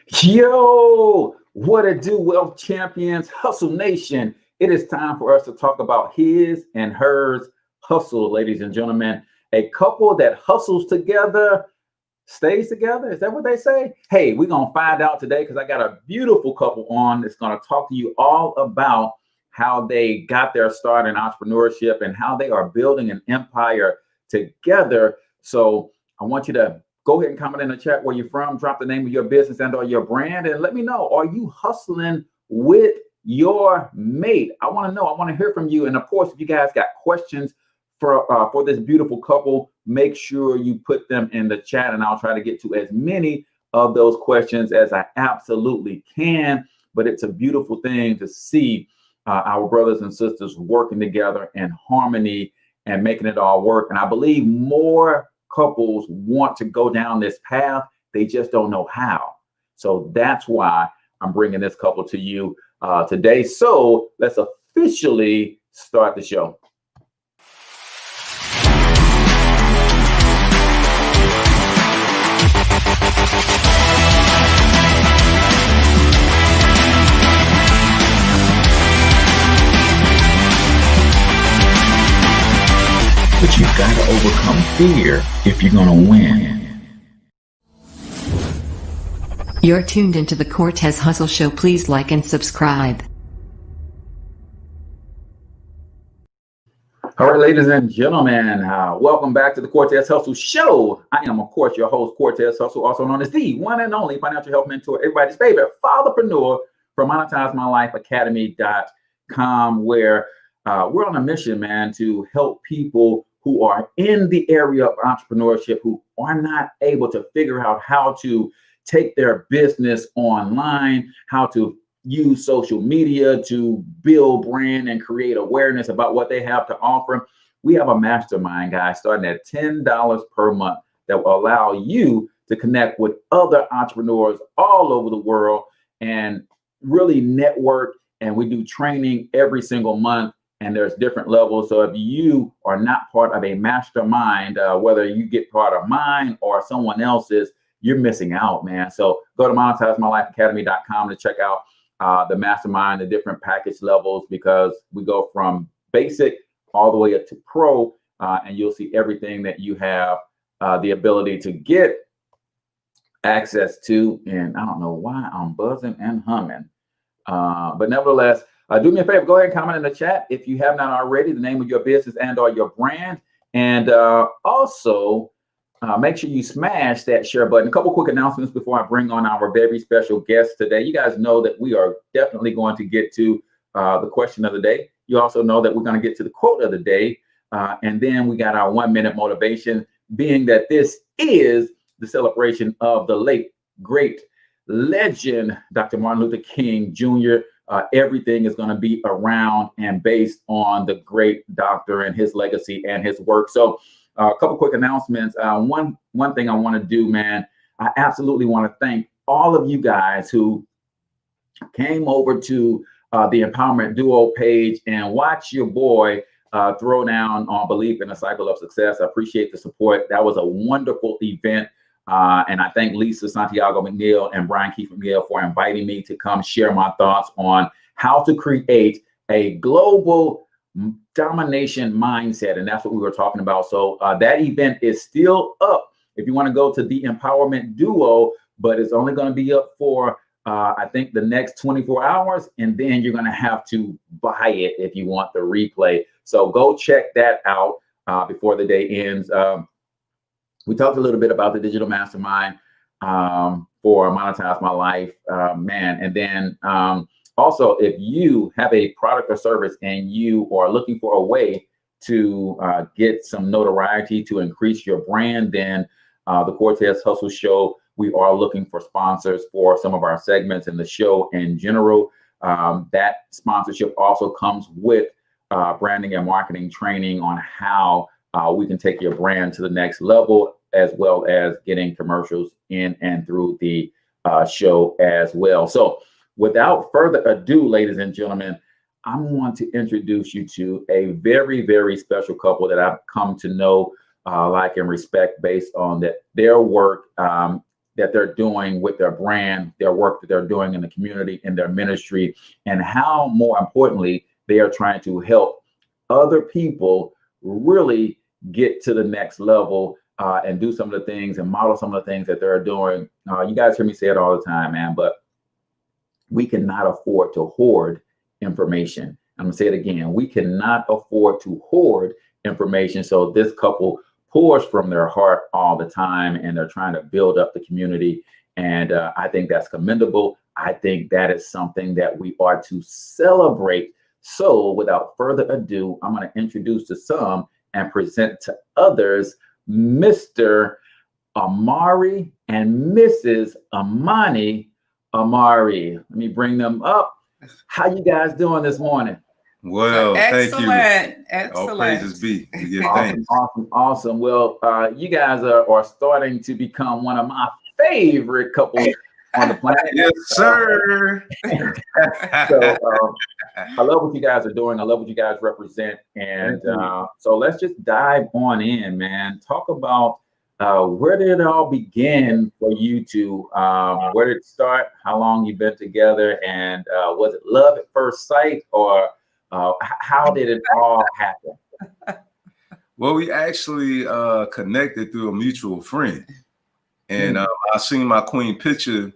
Yo, what it do, Wealth Champions, Hustle Nation. It is time for us to talk about his and hers hustle, ladies and gentlemen. A couple that hustles together stays together. Is that what they say? Hey, we're going to find out today because I got a beautiful couple on that's going to talk to you all about how they got their start in entrepreneurship and how they are building an empire together. So I want you to go ahead and comment in the chat where you're from, drop the name of your business and or your brand, and let me know, are you hustling with your mate? I want to know. I want to hear from you. And of course, if you guys got questions for this beautiful couple, make sure you put them in the chat and I'll try to get to as many of those questions as I absolutely can. But it's a beautiful thing to see our brothers and sisters working together in harmony and making it all work. And I believe more couples want to go down this path. They just don't know how. So that's why I'm bringing this couple to you today. So let's officially start the show. But you've got to overcome fear if you're going to win. You're tuned into the Cortez Hustle Show. Please like and subscribe. All right, ladies and gentlemen, welcome back to the Cortez Hustle Show. I am, of course, your host, Cortez Hustle, also known as the one and only financial health mentor, everybody's favorite fatherpreneur from MonetizeMyLifeAcademy.com, where we're on a mission, man, to help people who are in the area of entrepreneurship, who are not able to figure out how to take their business online, how to use social media to build brand and create awareness about what they have to offer. We have a mastermind, guys, starting at $10 per month that will allow you to connect with other entrepreneurs all over the world and really network. And we do training every single month. And there's different levels. So if you are not part of a mastermind, whether you get part of mine or someone else's, you're missing out, man. So go to MonetizeMyLifeAcademy.com to check out the mastermind, the different package levels, because we go from basic all the way up to pro, and you'll see everything that you have the ability to get access to. And I don't know why I'm buzzing and humming, but nevertheless, do me a favor, go ahead and comment in the chat if you have not already, the name of your business and or your brand. And also make sure you smash that share button. A couple quick announcements before I bring on our very special guest today. You guys know that we are definitely going to get to the question of the day. You also know that we're going to get to the quote of the day. And then we got our 1 minute motivation, being that this is the celebration of the late, great legend, Dr. Martin Luther King Jr. Everything is going to be around and based on the great doctor and his legacy and his work. So a couple quick announcements. One thing I want to do, man, I absolutely want to thank all of you guys who came over to the Empowerment Duo page and watch your boy throw down on Belief in a Cycle of Success. I appreciate the support. That was a wonderful event. And I thank Lisa Santiago McNeil and Brian Keith McNeil for inviting me to come share my thoughts on how to create a global domination mindset. And that's what we were talking about. So that event is still up if you want to go to the Empowerment Duo, but it's only going to be up for, I think, the next 24 hours. And then you're going to have to buy it if you want the replay. So go check that out before the day ends. We talked a little bit about the digital mastermind for Monetize My Life, man. And then also, if you have a product or service and you are looking for a way to get some notoriety to increase your brand, then the Cortez Hustle Show, we are looking for sponsors for some of our segments in the show in general. That sponsorship also comes with branding and marketing training on how we can take your brand to the next level, as well as getting commercials in and through the show as well. So without further ado, ladies and gentlemen, I want to introduce you to a very, very special couple that I've come to know, like, and respect based on their work. that they're doing with their brand, their work that they're doing in the community, in their ministry, and how, more importantly, they are trying to help other people really get to the next level and do some of the things and model some of the things that they're doing. You guys hear me say it all the time, man, but we cannot afford to hoard information. I'm gonna say it again. We cannot afford to hoard information. So this couple pours from their heart all the time, and they're trying to build up the community. And I think that's commendable. I think that is something that we are to celebrate. So without further ado, I'm going to introduce to some and present to others Mr. Amari and Mrs. Amani Amari. Let me bring them up. How you guys doing this morning? Well, thank you. Excellent. All praises be. Awesome. Well, you guys are starting to become one of my favorite couples on the planet. Yes, sir. So I love what you guys are doing. I love what you guys represent. And so let's just dive on in, man. Talk about where did it all begin for you two? Where did it start? How long you've been together? And was it love at first sight, or how did it all happen? Well, we actually connected through a mutual friend. And I seen my queen picture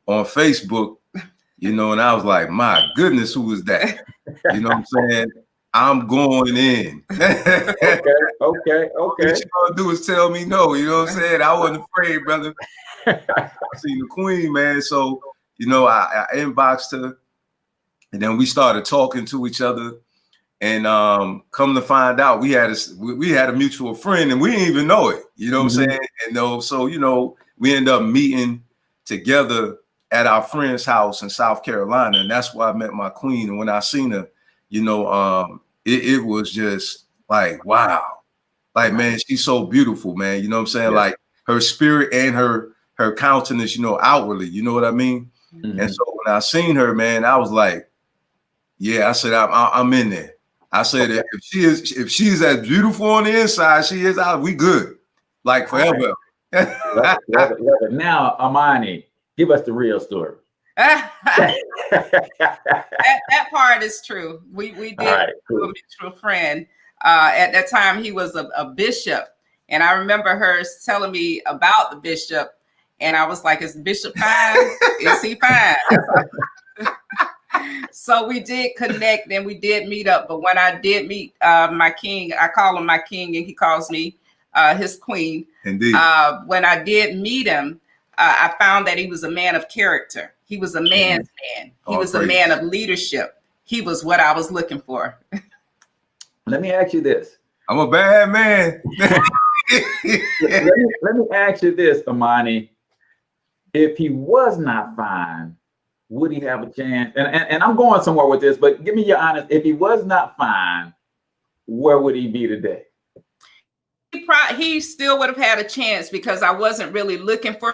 on Facebook, you know, and I was like, my goodness, who is that? You know what I'm saying? I'm going in. Okay. What you gonna do is tell me no, you know what I'm saying? I wasn't afraid, brother. I seen the queen, man. So, you know, I inboxed her, and then we started talking to each other. And come to find out, we had a mutual friend, and we didn't even know it. You know what I'm saying? And so you know, we ended up meeting together at our friend's house in South Carolina, and that's where I met my queen. And when I seen her, you know, it was just like, wow, like, man, she's so beautiful, man. You know what I'm saying? Like her spirit and her countenance, you know, outwardly. You know what I mean? And so when I seen her, man, I was like, yeah, I said, I'm in there. I said, if she's as beautiful on the inside, she is out, we good, like forever. Love it. Now, Amani, give us the real story. that part is true. We did a mutual friend. At that time, he was a bishop, and I remember her telling me about the bishop, and I was like, "Is the bishop fine? Is he fine?" So we did connect and we did meet up. But when I did meet my king, I call him my king and he calls me his queen. Indeed. When I did meet him, I found that he was a man of character. He was a man's man. He was a man of leadership. He was what I was looking for. Let me ask you this. I'm a bad man. let me ask you this, Amani. If he was not fine, would he have a chance? And I'm going somewhere with this, but give me your honest. If he was not fine, where would he be today? He still would have had a chance because I wasn't really looking for.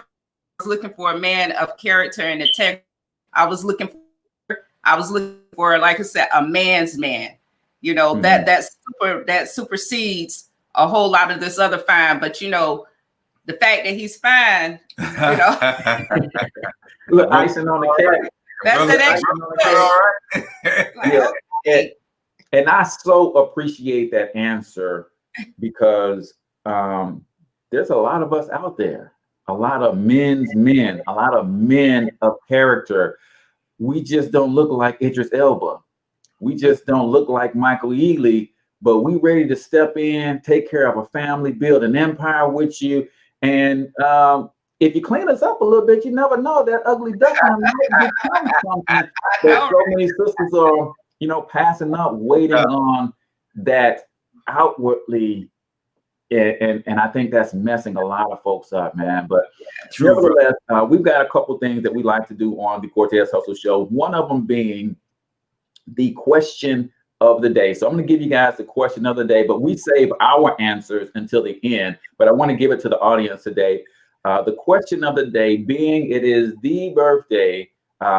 I was looking for a man of character and integrity. I was looking for, like I said, a man's man. You know, that supersedes a whole lot of this other fine. But you know, the fact that he's fine, you know. Look, icing on the cake. That's an extra. All right. And I so appreciate that answer because there's a lot of us out there, a lot of men's men, a lot of men of character. We just don't look like Idris Elba. We just don't look like Michael Ealy, but we ready to step in, take care of a family, build an empire with you. And if you clean us up a little bit, you never know, that ugly duckling might become something that so many sisters are, you know, passing up, waiting on that outwardly. And I think that's messing a lot of folks up, man. But nevertheless, we've got a couple things that we like to do on the Cortez Hustle Show. One of them being the question of the day. So I'm going to give you guys the question of the day, but we save our answers until the end. But I want to give it to the audience today. The question of the day being, it is the birthday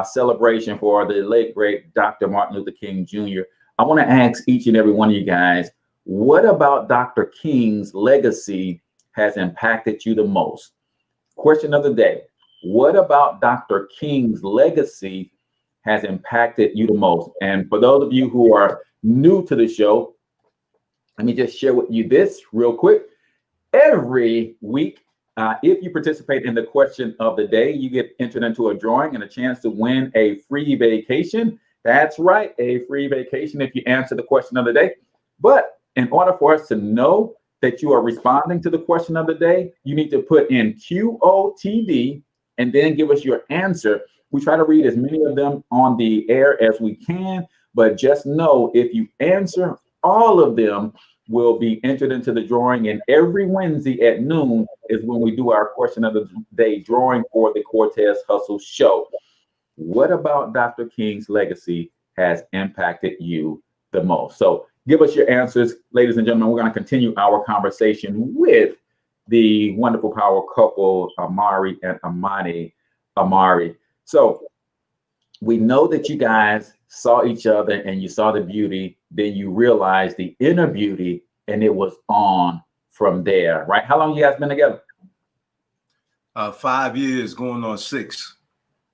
celebration for the late, great Dr. Martin Luther King Jr. I want to ask each and every one of you guys, what about Dr. King's legacy has impacted you the most? Question of the day. What about Dr. King's legacy has impacted you the most? And for those of you who are new to the show, let me just share with you this real quick. Every week, if you participate in the question of the day, you get entered into a drawing and a chance to win a free vacation. That's right, a free vacation if you answer the question of the day. But in order for us to know that you are responding to the question of the day, you need to put in QOTD and then give us your answer. We try to read as many of them on the air as we can, but just know if you answer all of them, will be entered into the drawing. And every Wednesday at noon is when we do our question of the day drawing for the Cortez Hustle Show. What about Dr. King's legacy has impacted you the most? So give us your answers, ladies and gentlemen. We're going to continue our conversation with the wonderful power couple, Amari and Amani Amari. So we know that you guys saw each other and you saw the beauty, then you realized the inner beauty, and it was on from there, right? How long you guys been together? 5 years, going on 6.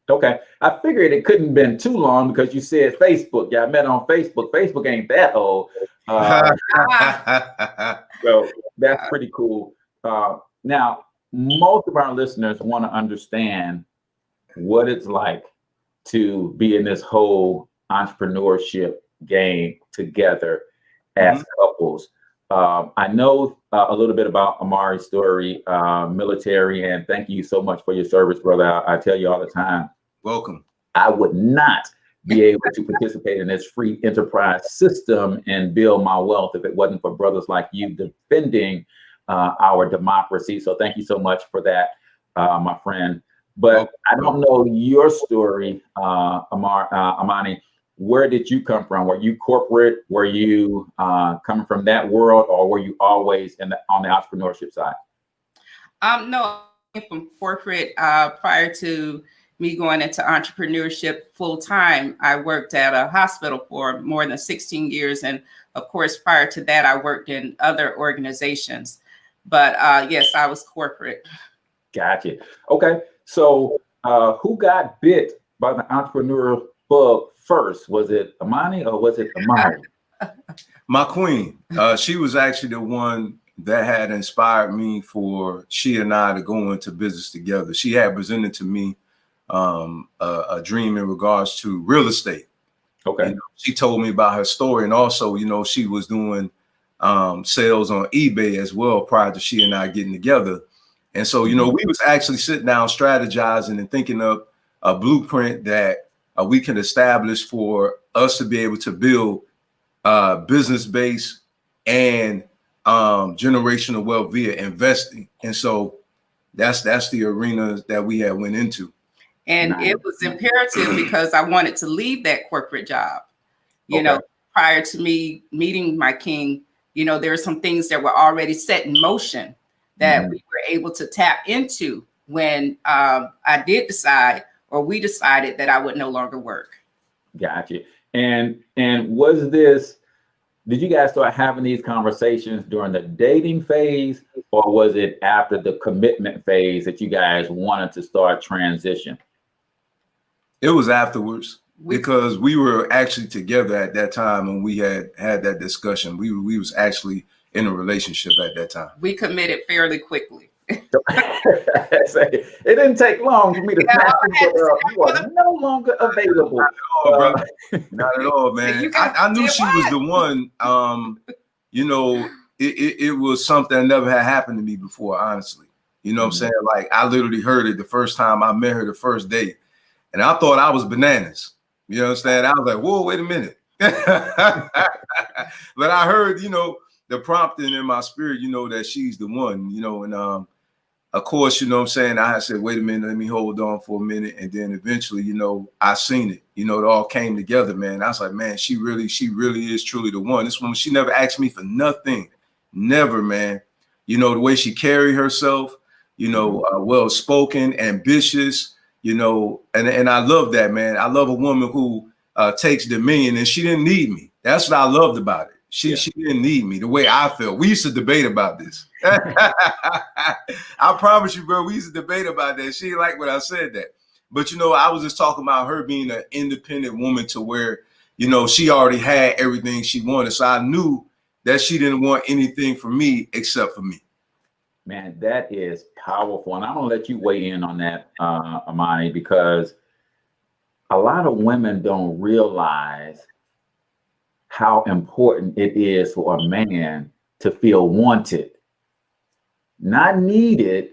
Okay, I figured it couldn't have been too long because you said Facebook. Y'all met on Facebook. Facebook ain't that old. So that's pretty cool. Now, most of our listeners want to understand what it's like to be in this whole entrepreneurship game together as couples. I know a little bit about Amari's story, military, and thank you so much for your service, brother. I tell you all the time. Welcome. I would not be able to participate in this free enterprise system and build my wealth if it wasn't for brothers like you defending our democracy. So thank you so much for that, my friend. But I don't know your story, Amani. Where did you come from? Were you corporate? Were you coming from that world, or were you always on the entrepreneurship side? No, I came from corporate. Prior to me going into entrepreneurship full time, I worked at a hospital for more than 16 years. And of course, prior to that, I worked in other organizations. But yes, I was corporate. Gotcha. Okay. So who got bit by the entrepreneurial bug first? Was it Amani or was it Amari? My queen. She was actually the one that had inspired me for she and I to go into business together. She had presented to me a dream in regards to real estate. Okay. You know, she told me about her story, and also, you know, she was doing sales on eBay as well prior to she and I getting together. And so, you know, we was actually sitting down strategizing and thinking of a blueprint that we can establish for us to be able to build business base and generational wealth via investing. And so that's the arena that we had went into. And it was imperative because I wanted to leave that corporate job. You know, prior to me meeting my king, you know, there were some things that were already set in motion that we were able to tap into when I did decide, or we decided, that I would no longer work. Gotcha. And was this, did you guys start having these conversations during the dating phase, or was it after the commitment phase that you guys wanted to start transition? It was afterwards, because we were actually together at that time when we had that discussion. We was actually in a relationship at that time. We committed fairly quickly. It didn't take long for me to snap you are no longer available. Not at all, man. I knew she was the one. You know, it was something that never had happened to me before, honestly. You know what I'm saying? Like, I literally heard it the first time I met her, the first day, and I thought I was bananas. You know what I'm saying? I was like, whoa, wait a minute. But I heard, you know, the prompting in my spirit, you know, that she's the one, you know, and of course, you know what I'm saying, I said, wait a minute, let me hold on for a minute. And then eventually, you know, I seen it, you know, it all came together, man. I was like, man, she really is truly the one. This woman, she never asked me for nothing. Never, man. You know, the way she carried herself, you know, well-spoken, ambitious, you know, and I love that, man. I love a woman who takes dominion, and she didn't need me. That's what I loved about it. She didn't need me the way I felt. We used to debate about this. I promise you, bro, we used to debate about that. She didn't like when I said that. But, you know, I was just talking about her being an independent woman to where, you know, she already had everything she wanted. So I knew that she didn't want anything from me except for me. Man, that is powerful. And I'm going to let you weigh in on that, Amani, because a lot of women don't realize how important it is for a man to feel wanted, not needed,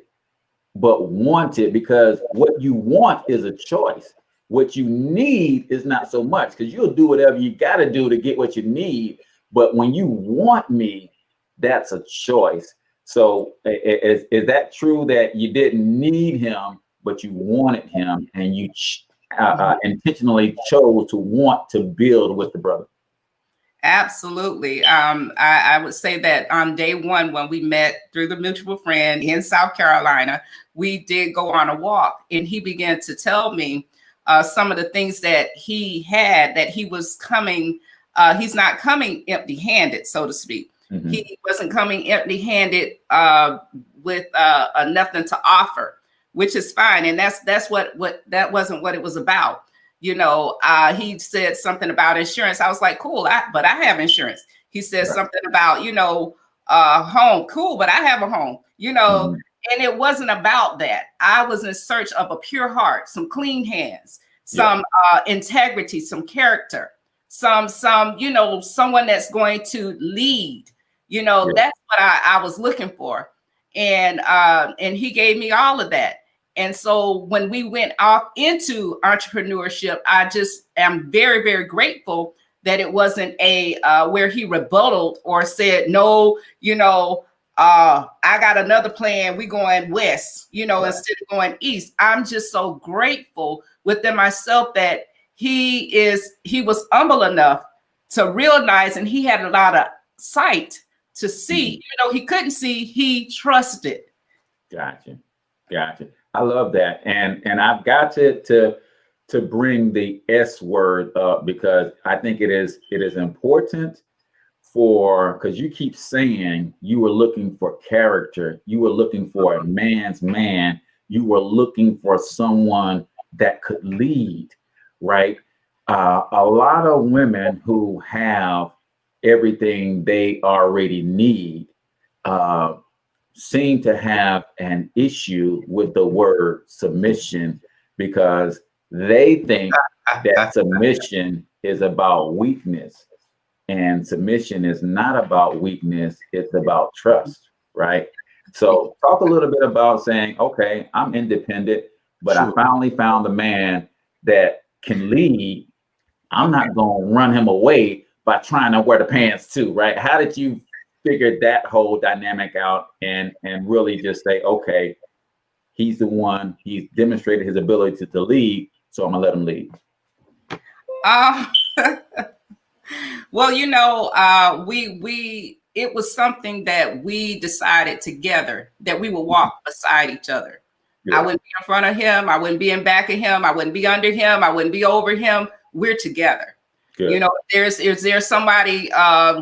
but wanted, because what you want is a choice. What you need is not so much, because you'll do whatever you got to do to get what you need. But when you want me, that's a choice. So is that true that you didn't need him, but you wanted him, and you intentionally chose to want to build with the brother? Absolutely. I would say that on day one, when we met through the mutual friend in South Carolina, we did go on a walk, and he began to tell me some of the things that he had, that he was coming. He's not coming empty-handed, so to speak. Mm-hmm. He wasn't coming empty-handed with nothing to offer, which is fine. And that's what that wasn't what it was about. You know, he said something about insurance. I was like, cool, but I have insurance. He said something about, you know, home. Cool, but I have a home, you know, and it wasn't about that. I was in search of a pure heart, some clean hands, some integrity, some character, some, you know, someone that's going to lead. You know, that's what I was looking for. And he gave me all of that. And so when we went off into entrepreneurship, I just am very, very grateful that it wasn't a where he rebutted or said, no, you know, I got another plan. We going west, you know, instead of going east. I'm just so grateful within myself that he was humble enough to realize, and he had a lot of sight to see, you know, he couldn't see, he trusted. Gotcha. I love that. And I've got to bring the S word up, because I think it is important because you keep saying you were looking for character. You were looking for a man's man. You were looking for someone that could lead, right? A lot of women who have everything they already need seem to have an issue with the word submission, because they think that submission is about weakness, and submission is not about weakness. It's about trust, right? So talk a little bit about saying, okay, I'm independent, but I finally found a man that can lead. I'm not going to run him away by trying to wear the pants too, right? How did you figure that whole dynamic out and really just say, okay, he's the one, he's demonstrated his ability to lead, so I'm gonna let him lead? Well, you know, it was something that we decided together, that we would walk beside each other. I wouldn't be in front of him, I wouldn't be in back of him, I wouldn't be under him, I wouldn't be over him. We're together. Good. You know, is there somebody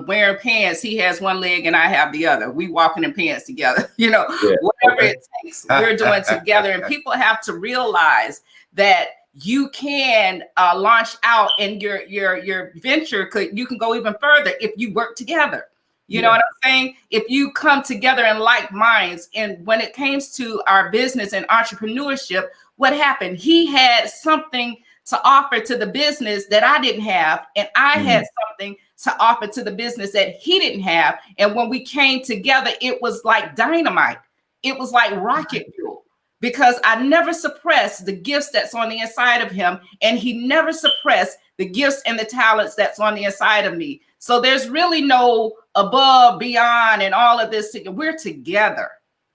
wearing pants? He has one leg and I have the other. We walking in pants together. You know, whatever it takes, we're doing together. And people have to realize that you can launch out, and your venture you can go even further if you work together. You know what I'm saying? If you come together in like minds. And when it comes to our business and entrepreneurship, what happened? He had something to offer to the business that I didn't have, and I had something to offer to the business that he didn't have. And when we came together, it was like dynamite. It was like rocket fuel, because I never suppressed the gifts that's on the inside of him, and he never suppressed the gifts and the talents that's on the inside of me. So there's really no above, beyond, and all of this. We're together.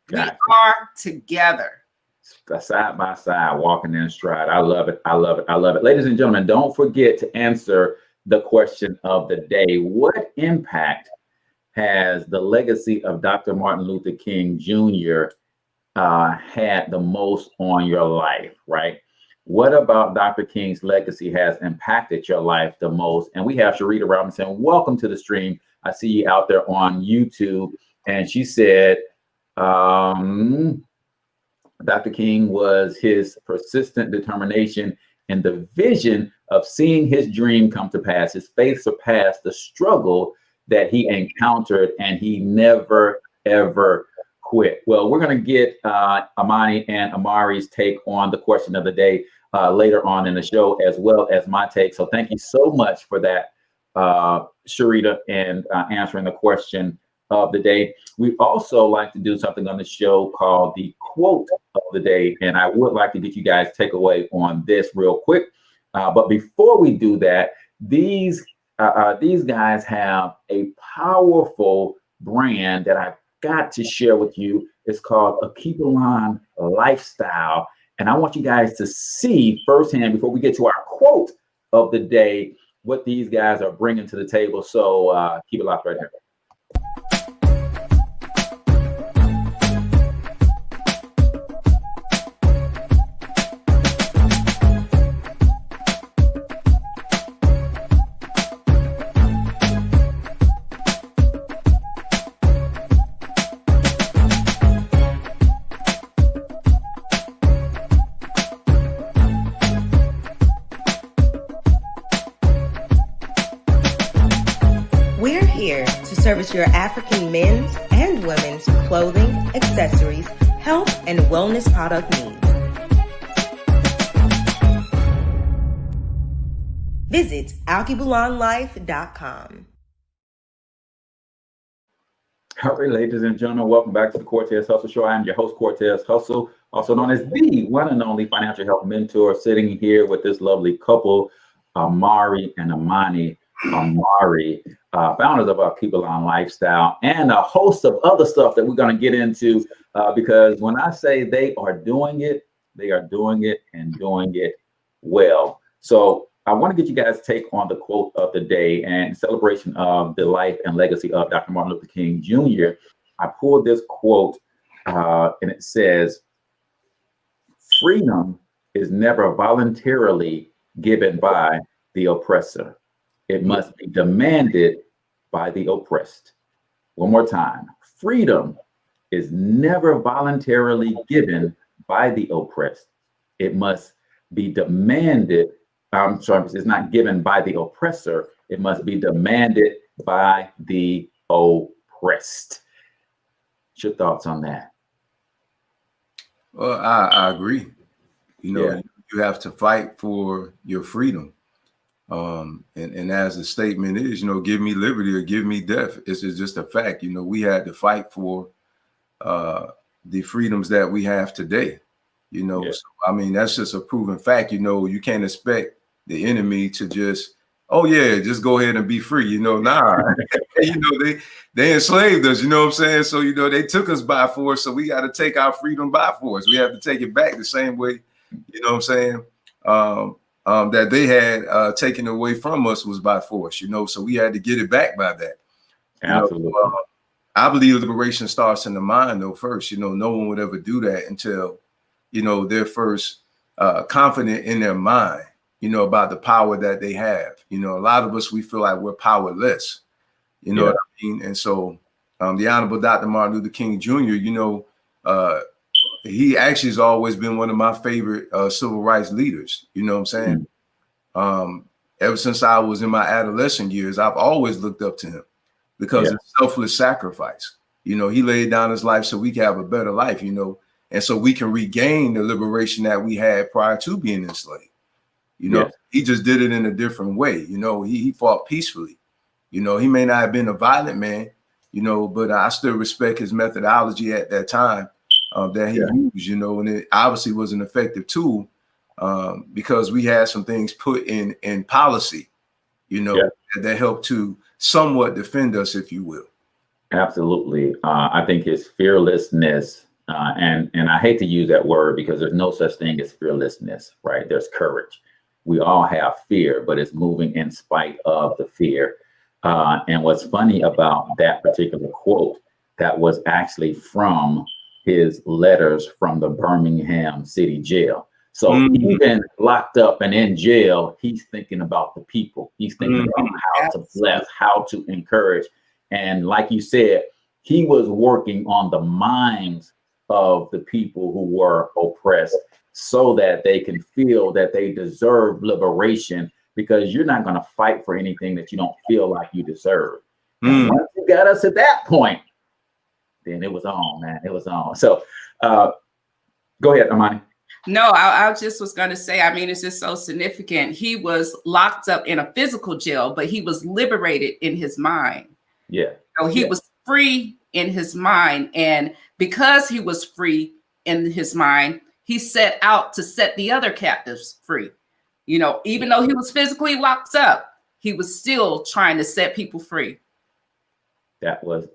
Gotcha. We are together. Side by side, walking in stride. I love it. I love it. I love it. Ladies and gentlemen, don't forget to answer the question of the day. What impact has the legacy of Dr. Martin Luther King Jr. Had the most on your life, right? What about Dr. King's legacy has impacted your life the most? And we have Sharita Robinson. Welcome to the stream. I see you out there on YouTube. And she said, Dr. King was his persistent determination and the vision of seeing his dream come to pass. His faith surpassed the struggle that he encountered, and he never, ever quit. Well, we're going to get Amani and Amari's take on the question of the day later on in the show, as well as my take. So thank you so much for that, Sharita, and answering the question of the day. We also like to do something on the show called the quote of the day, and I would like to get you guys takeaway on this real quick. But before we do that, these guys have a powerful brand that I've got to share with you. It's called Alkebulan Lifestyle, and I want you guys to see firsthand before we get to our quote of the day what these guys are bringing to the table. So keep it locked right here. Service your African men's and women's clothing, accessories, health, and wellness product needs. Visit alkebulanlife.com. All right, ladies and gentlemen, welcome back to the Cortez Hustle Show. I am your host, Cortez Hustle, also known as the one and only financial health mentor, sitting here with this lovely couple, Amari and Amani Amari, founders of Alkebulan Lifestyle, and a host of other stuff that we're going to get into, because when I say they are doing it, they are doing it and doing it well. So I want to get you guys' take on the quote of the day, and in celebration of the life and legacy of Dr. Martin Luther King Jr. I pulled this quote, and it says, "Freedom is never voluntarily given by the oppressor. It must be demanded by the oppressed." One more time. Freedom is never voluntarily given by the oppressed. It must be demanded. I'm sorry, it's not given by the oppressor. It must be demanded by the oppressed. What's your thoughts on that? Well, I agree. You have to fight for your freedom. And as the statement is, give me liberty or give me death. It's just a fact. We had to fight for the freedoms that we have today. So, I mean, that's just a proven fact. You can't expect the enemy to just go ahead and be free. Nah. They enslaved us. You know what I'm saying? So they took us by force. So we got to take our freedom by force. We have to take it back the same way. You know what I'm saying? That they had taken away from us was by force, so we had to get it back by that. Absolutely. I believe liberation starts in the mind, though, first. No one would ever do that until, they're first confident in their mind, about the power that they have. A lot of us, we feel like we're powerless, what I mean? And so the Honorable Dr. Martin Luther King Jr., he actually has always been one of my favorite civil rights leaders. You know what I'm saying? Ever since I was in my adolescent years, I've always looked up to him because of selfless sacrifice. He laid down his life so we can have a better life, and so we can regain the liberation that we had prior to being enslaved. He just did it in a different way. He fought peacefully. He may not have been a violent man, but I still respect his methodology at that time. That he used, and it obviously was an effective tool because we had some things put in policy, that helped to somewhat defend us, if you will. Absolutely. I think his fearlessness, and I hate to use that word because there's no such thing as fearlessness, right? There's courage. We all have fear, but it's moving in spite of the fear. And what's funny about that particular quote, that was actually from his letters from the Birmingham City Jail. So even locked up and in jail, he's thinking about the people. He's thinking about how to bless, how to encourage. And like you said, he was working on the minds of the people who were oppressed so that they can feel that they deserve liberation, because you're not going to fight for anything that you don't feel like you deserve. And once you got us at that point, then it was on, man. It was on. So go ahead, Amani. No, I just was going to say, I mean, it's just so significant. He was locked up in a physical jail, but he was liberated in his mind. Yeah. So he was free in his mind. And because he was free in his mind, he set out to set the other captives free. You know, even though he was physically locked up, he was still trying to set people free. That was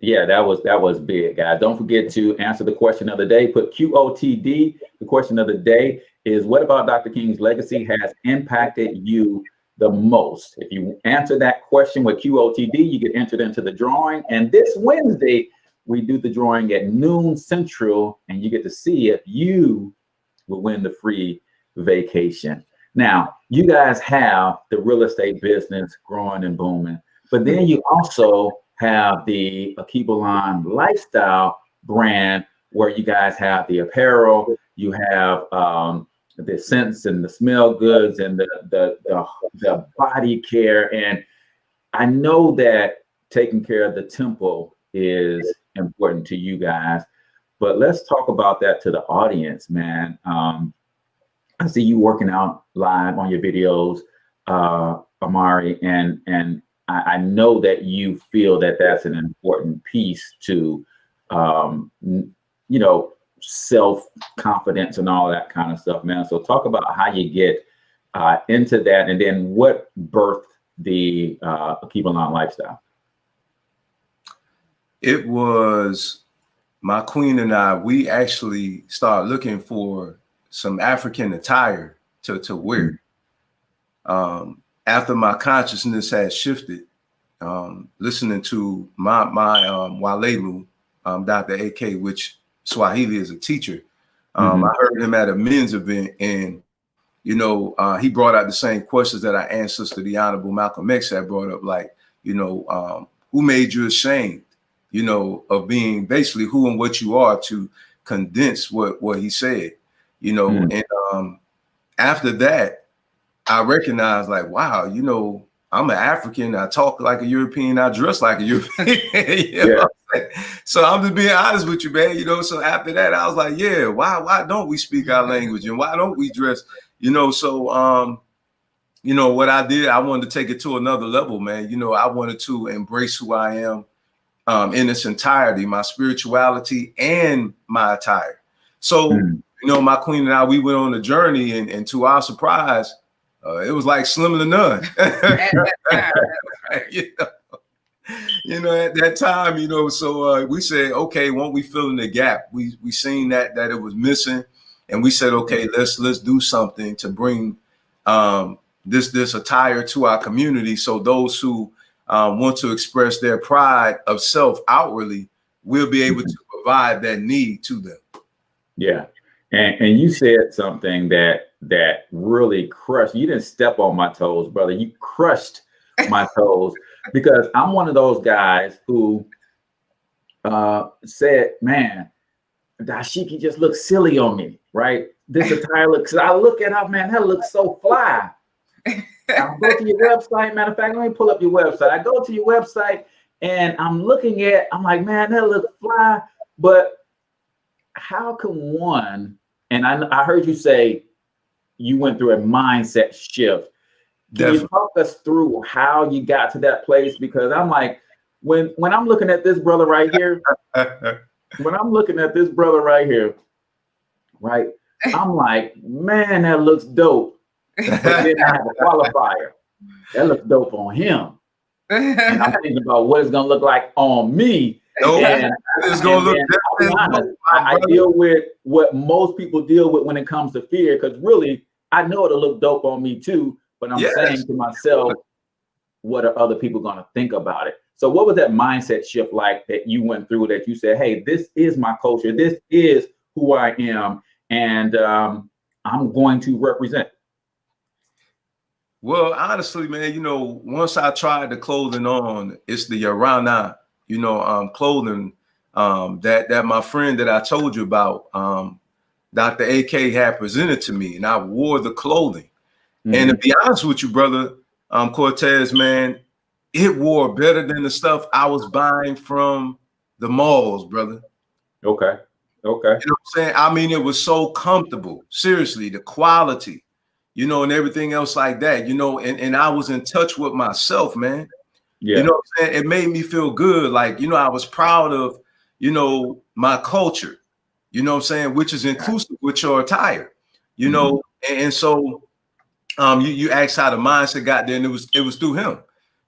big, guys. Don't forget to answer the question of the day. Put QOTD. The question of the day is, what about Dr. King's legacy has impacted you the most? If you answer that question with QOTD, you get entered into the drawing. And this Wednesday, we do the drawing at noon Central, and you get to see if you will win the free vacation. Now, you guys have the real estate business growing and booming, but then you also have the Alkebulan lifestyle brand, where you guys have the apparel, you have the scents and the smell goods and the body care. And I know that taking care of the temple is important to you guys, but let's talk about that to the audience, man. I see you working out live on your videos, Amari, and I know that you feel that that's an important piece to, you know, self-confidence and all that kind of stuff, man. So talk about how you get into that, and then what birthed the Alkebulan lifestyle. It was my queen and I, we actually started looking for some African attire to wear. After my consciousness had shifted, listening to my Walelu, Dr. AK, which Swahili is a teacher. I heard him at a men's event, and you know, he brought out the same questions that our ancestor, the Honorable Malcolm X, had brought up, like, you know, who made you ashamed, you know, of being basically who and what you are, to condense what he said, you know. And after that, I recognized, like, wow, you know, I'm an African. I talk like a European. I dress like a European. You know? So I'm just being honest with you, man. You know, so after that, I was like, yeah, why don't we speak our language, and why don't we dress? You know, so you know what I did? I wanted to take it to another level, man. You know, I wanted to embrace who I am in its entirety, my spirituality and my attire. So, you know, my queen and I, we went on a journey, and to our surprise, it was like slim to none. You know, at that time, you know, so we said, okay, won't we fill in the gap? We seen that it was missing, and we said, okay, let's do something to bring this attire to our community, so those who want to express their pride of self outwardly will be able to provide that need to them. Yeah. And you said something that really crushed. You didn't step on my toes, brother. You crushed my toes, because I'm one of those guys who said, man, dashiki just looks silly on me, right? This attire looks, I look at it, man, that looks so fly. I go to your website. Matter of fact, let me pull up your website. I go to your website and I'm looking at, I'm like, man, that looks fly. But how can one, and I heard you say you went through a mindset shift. Can you talk us through how you got to that place? Because I'm like, when I'm looking at this brother right here, right, I'm like, man, that looks dope. But then I have a qualifier. That looks dope on him. And I'm thinking about what it's gonna look like on me. And it's gonna look different. I deal with what most people deal with when it comes to fear, because really, I know it'll look dope on me too. But I'm saying to myself, what are other people gonna think about it? So what was that mindset shift like that you went through, that you said, hey, this is my culture, this is who I am, and I'm going to represent? Well, honestly, man, you know, once I tried the clothing on, it's the Yarana, you know, clothing that my friend that I told you about, Dr. AK had presented to me, and I wore the clothing. And to be honest with you, brother, Cortez, man, it wore better than the stuff I was buying from the malls, brother. Okay. You know what I'm saying? I mean, it was so comfortable. Seriously, the quality, you know, and everything else like that, you know, and I was in touch with myself, man. Yeah. You know what I'm saying? It made me feel good. Like, you know, I was proud of, you know, my culture, you know what I'm saying, which is inclusive with your attire, you know, and so you asked how the mindset got there, and it was through him.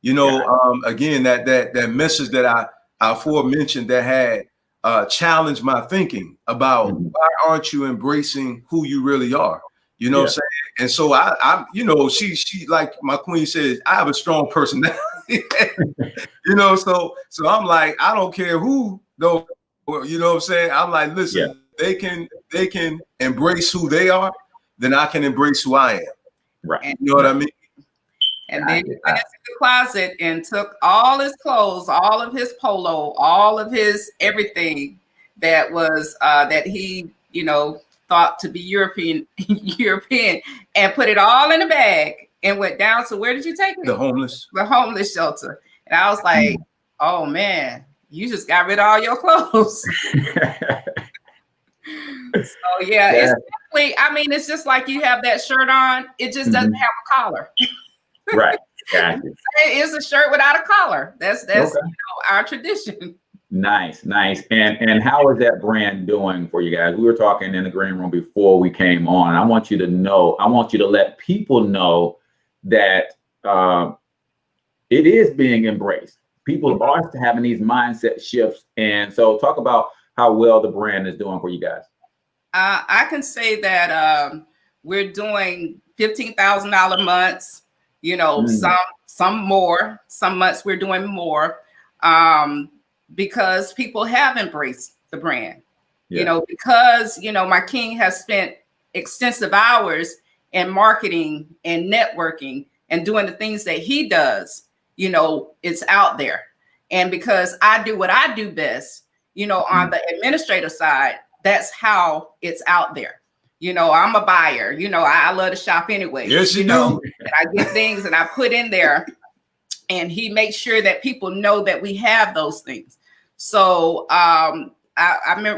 You know, again, that message that I aforementioned that had challenged my thinking about why aren't you embracing who you really are? You know what I'm saying? And so I you know, she like my queen says, I have a strong personality. You know, so I'm like, I don't care who though, you know what I'm saying? I'm like, listen, they can embrace who they are, then I can embrace who I am. Right. You know what I mean? And then he went into the closet and took all his clothes, all of his polo, all of his everything that was that he, you know, thought to be European, and put it all in a bag and went down to, where did you take me? The homeless shelter. And I was like, oh man, you just got rid of all your clothes. So yeah, it's definitely, I mean, it's just like you have that shirt on, it just doesn't have a collar. Right. Exactly. It's a shirt without a collar. That's you know, our tradition. Nice. And how is that brand doing for you guys? We were talking in the green room before we came on. I want you to let people know that it is being embraced. People are having these mindset shifts. And so talk about how well the brand is doing for you guys. I can say that we're doing $15,000 months, you know, some more, some months we're doing more, because people have embraced the brand, you know, because, you know, my king has spent extensive hours in marketing and networking and doing the things that he does, you know, it's out there. And because I do what I do best, you know, on the administrative side, that's how it's out there. You know, I'm a buyer, you know, I love to shop anyway. Yes, you know, do. and I get things and I put in there, and he makes sure that people know that we have those things. So I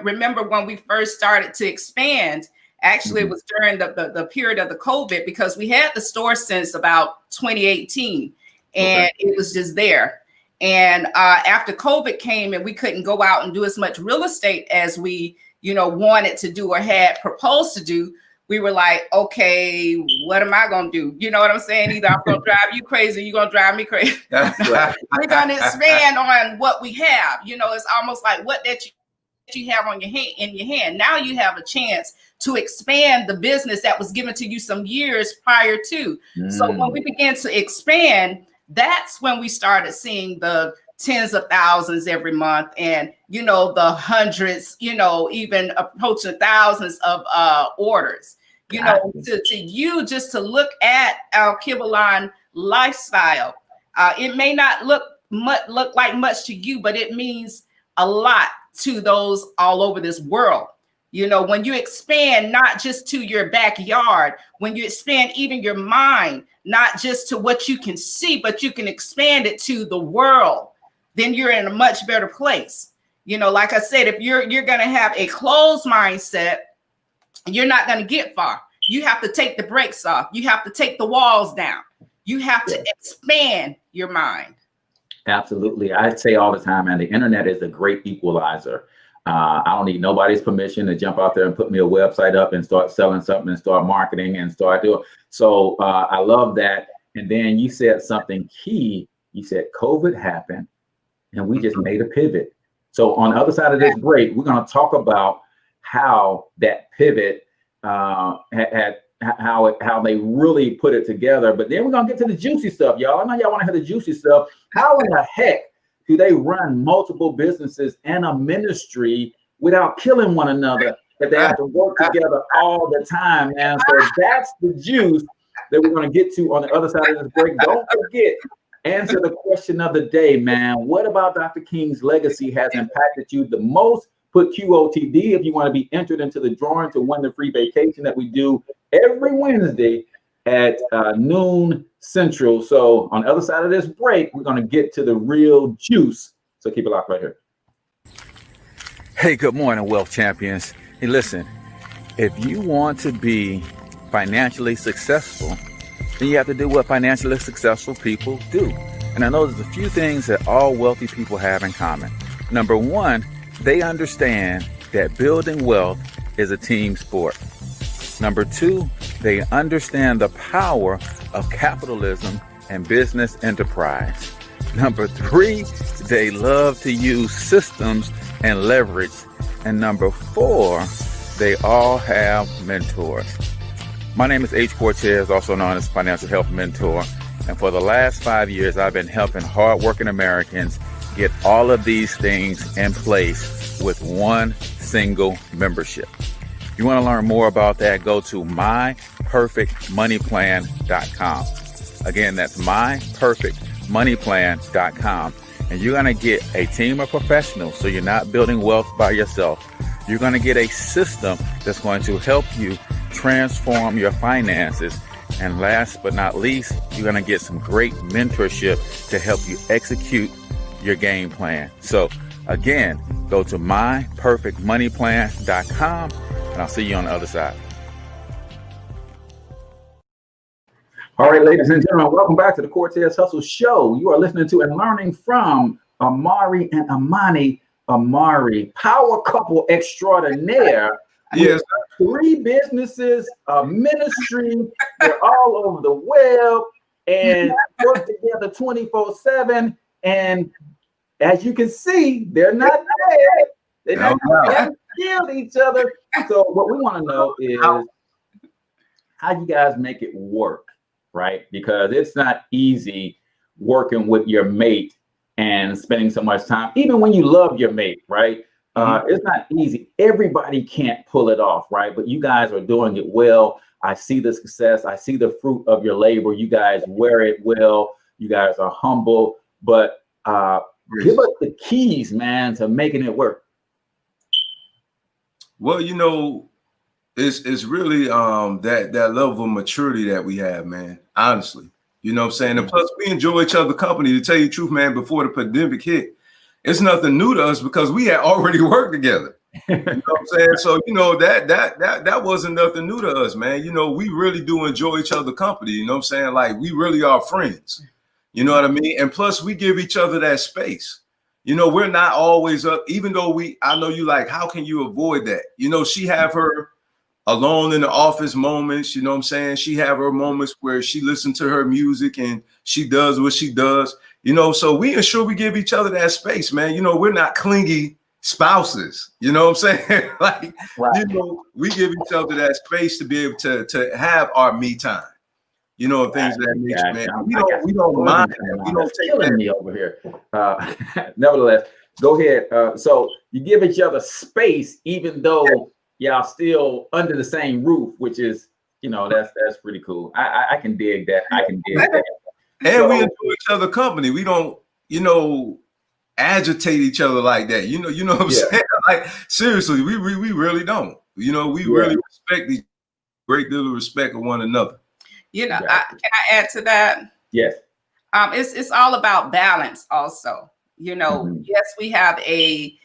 remember when we first started to expand, actually it was during the period of the COVID, because we had the store since about 2018 and it was just there. And after COVID came and we couldn't go out and do as much real estate as we, you know, wanted to do or had proposed to do, we were like, okay, what am I going to do? You know what I'm saying? Either I'm going to drive you crazy, or you're going to drive me crazy. We're going to expand on what we have. You know, it's almost like what that you have on your hand, in your hand. Now you have a chance to expand the business that was given to you some years prior to. So when we began to expand, that's when we started seeing the tens of thousands every month, and you know, the hundreds, you know, even approaching thousands of orders. You know, to you, just to look at Alkebulan lifestyle, it may not look like much to you, but it means a lot to those all over this world. You know, when you expand not just to your backyard, when you expand even your mind, not just to what you can see, but you can expand it to the world, then you're in a much better place. You know, like I said, if you're going to have a closed mindset, you're not going to get far. You have to take the brakes off. You have to take the walls down. You have to expand your mind. Absolutely. I say all the time, man, the internet is a great equalizer. I don't need nobody's permission to jump out there and put me a website up and start selling something and start marketing and start doing. So I love that. And then you said something key. You said COVID happened and we just made a pivot. So on the other side of this break, we're going to talk about how that pivot how they really put it together. But then we're going to get to the juicy stuff, y'all. I know y'all want to hear the juicy stuff. How in the heck do they run multiple businesses and a ministry without killing one another, that they have to work together all the time, man? So that's the juice that we're going to get to on the other side of this break. Don't forget, Answer the question of the day, man. What about Dr. King's legacy has impacted you the most? Put QOTD if you want to be entered into the drawing to win the free vacation that we do every Wednesday at noon Central. So on the other side of this break, we're going to get to the real juice. So keep it locked right here. Hey, good morning, Wealth Champions. Hey, listen, if you want to be financially successful, then you have to do what financially successful people do. And I know there's a few things that all wealthy people have in common. Number one, they understand that building wealth is a team sport. Number two, they understand the power of capitalism and business enterprise. Number three, they love to use systems and leverage. And number four, they all have mentors. My name is H. Cortez, also known as Financial Health Mentor. And for the last 5 years, I've been helping hardworking Americans get all of these things in place with one single membership. If you want to learn more about that, go to myperfectmoneyplan.com. Again, that's myperfectmoneyplan.com. And you're going to get a team of professionals, so you're not building wealth by yourself. You're going to get a system that's going to help you transform your finances. And last but not least, you're going to get some great mentorship to help you execute your game plan. So again, go to myperfectmoneyplan.com, and I'll see you on the other side. All right, ladies and gentlemen, welcome back to the Cortez Hustle Show. You are listening to and learning from Amari and Amani Amari, power couple extraordinaire. Yes. 3 businesses, a ministry. They're all over the web and work together 24/7. And as you can see, they're not dead. They're not killed each other. So what we want to know is how you guys make it work, right? Because it's not easy working with your mate and spending so much time, even when you love your mate, right? It's not easy. Everybody can't pull it off, right? But you guys are doing it well. I see the success. I see the fruit of your labor. You guys wear it well. You guys are humble. But give us the keys, man, to making it work. Well, you know, it's really that level of maturity that we have, man. Honestly, you know what I'm saying? And plus, we enjoy each other's company. To tell you the truth, man, before the pandemic hit, it's nothing new to us because we had already worked together. You know what I'm saying? So, you know, that wasn't nothing new to us, man. You know, we really do enjoy each other's company. You know what I'm saying? Like, we really are friends. You know what I mean? And plus, we give each other that space. You know, we're not always up, even though I know you like, how can you avoid that? You know, she have her alone in the office moments, you know what I'm saying? She have her moments where she listens to her music and she does what she does, you know, so we ensure we give each other that space, man. You know, we're not clingy spouses, you know what I'm saying? Like, you know, we give each other that space to be able to have our me time. You know, things of that nature, man. We don't mind that. We don't take that. Me over here. Nevertheless, go ahead. So you give each other space, even though y'all still under the same roof, which is, you know, that's pretty cool. I can dig that. I can dig that. And we enjoy each other company. We don't, you know, agitate each other like that. You know what I'm saying? Like, seriously, we really don't. You know, we really respect each great deal of respect of one another. You know, can I add to that? Yes. It's all about balance also. You know, yes, we have a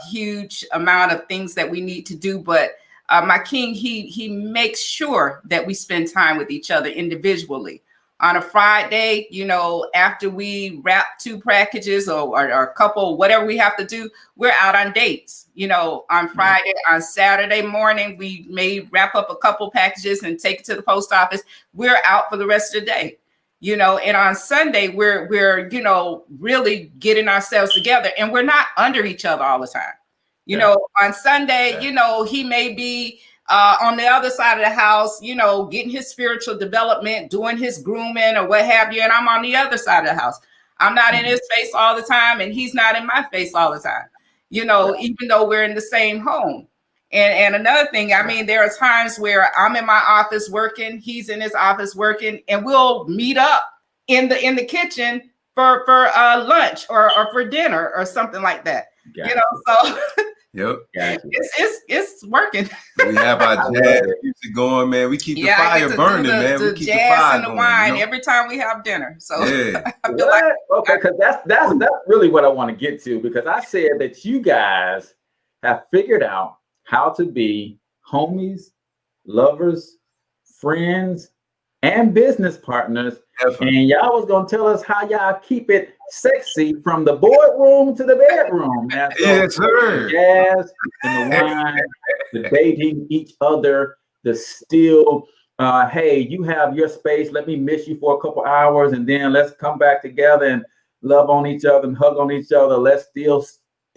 huge amount of things that we need to do, but my king, he makes sure that we spend time with each other individually. On a Friday, you know, after we wrap 2 packages or a couple, whatever we have to do, we're out on dates. You know, on Friday, on Saturday morning, we may wrap up a couple packages and take it to the post office. We're out for the rest of the day, you know, and on Sunday, we're, you know, really getting ourselves together, and we're not under each other all the time. You know, on Sunday, you know, he may be on the other side of the house, you know, getting his spiritual development, doing his grooming or what have you. And I'm on the other side of the house. I'm not in his face all the time, and he's not in my face all the time, you know, even though we're in the same home. And another thing, I mean, there are times where I'm in my office working, he's in his office working, and we'll meet up in the kitchen for lunch or for dinner or something like that. Got you know, so Yep. it's working. We have our jazz music going, man. We keep the fire burning, man. We keep the fire and the going, wine you know? every time we have dinner. So Yeah. I feel like Okay, because that's really what I want to get to, because I said that you guys have figured out how to be homies, lovers, friends, and business partners. Definitely. And y'all was gonna tell us how y'all keep it sexy from the boardroom to the bedroom, man. So Yes, sir. the jazz and the wine, the dating each other, the still, hey, you have your space. Let me miss you for a couple hours, and then let's come back together and love on each other and hug on each other. Let's still